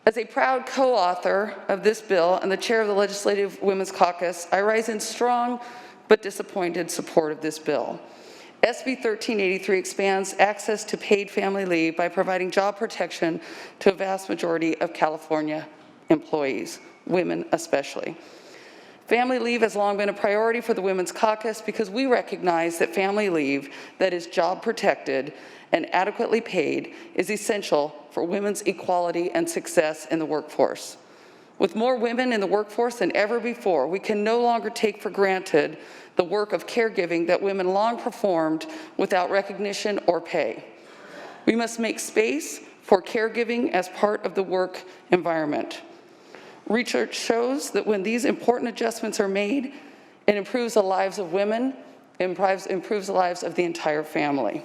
As a proud co-author of this bill and the chair of the Legislative Women's Caucus, I rise in strong but disappointed support of this bill. SB 1383 expands access to paid family leave by providing job protection to a vast majority of California employees, women especially. Family leave has long been a priority for the Women's Caucus because we recognize that family leave that is job protected and adequately paid is essential for women's equality and success in the workforce. With more women in the workforce than ever before, we can no longer take for granted the work of caregiving that women long performed without recognition or pay. We must make space for caregiving as part of the work environment. Research shows that when these important adjustments are made, it improves the lives of women, improves the lives of the entire family.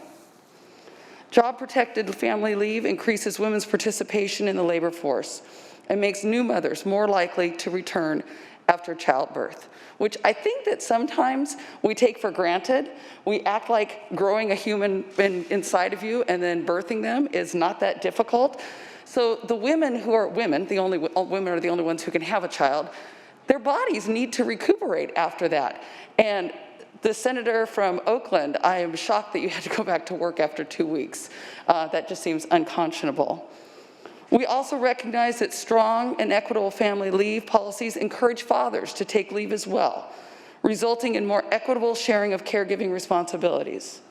Job-protected family leave increases women's participation in the labor force and makes new mothers more likely to return after childbirth, which I think that sometimes we take for granted. We act like growing a human inside of you and then birthing them is not that difficult. So the women who are women, women are the only ones who can have a child, their bodies need to recuperate after that. And the senator from Oakland, I am shocked that you had to go back to work after 2 weeks. That just seems unconscionable. We also recognize that strong and equitable family leave policies encourage fathers to take leave as well, resulting in more equitable sharing of caregiving responsibilities.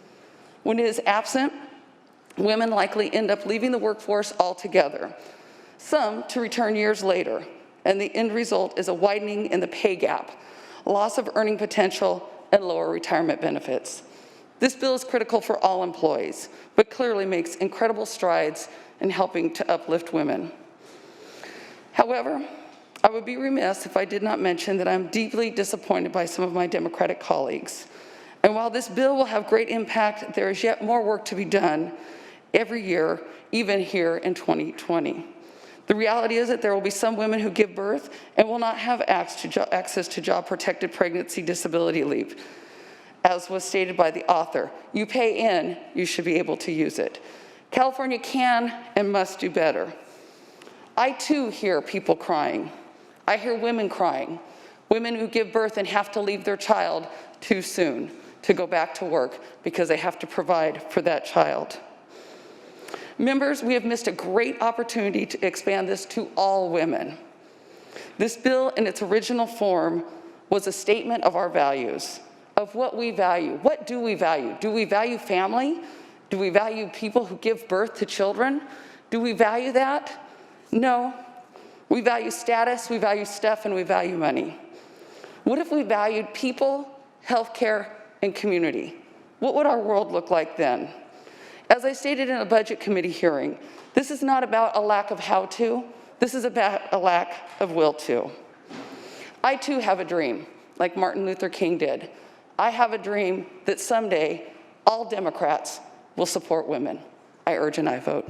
When it is absent, women likely end up leaving the workforce altogether, some to return years later, and the end result is a widening in the pay gap, loss of earning potential, and lower retirement benefits. This bill is critical for all employees, but clearly makes incredible strides in helping to uplift women. However, I would be remiss if I did not mention that I'm deeply disappointed by some of my Democratic colleagues. And while this bill will have great impact, there is yet more work to be done every year, even here in 2020. The reality is that there will be some women who give birth and will not have access to job-protected pregnancy disability leave. As was stated by the author, you pay in, you should be able to use it. California can and must do better. I too hear people crying. I hear women crying, women who give birth and have to leave their child too soon to go back to work because they have to provide for that child. Members, we have missed a great opportunity to expand this to all women. This bill in its original form was a statement of our values, of what we value. What do we value? Do we value family? Do we value people who give birth to children? Do we value that? No. We value status, we value stuff, and we value money. What if we valued people, healthcare, and community? What would our world look like then? As I stated in a budget committee hearing, this is not about a lack of how-to, this is about a lack of will-to. I too have a dream, like Martin Luther King did. I have a dream that someday all Democrats will support women. I urge an aye vote.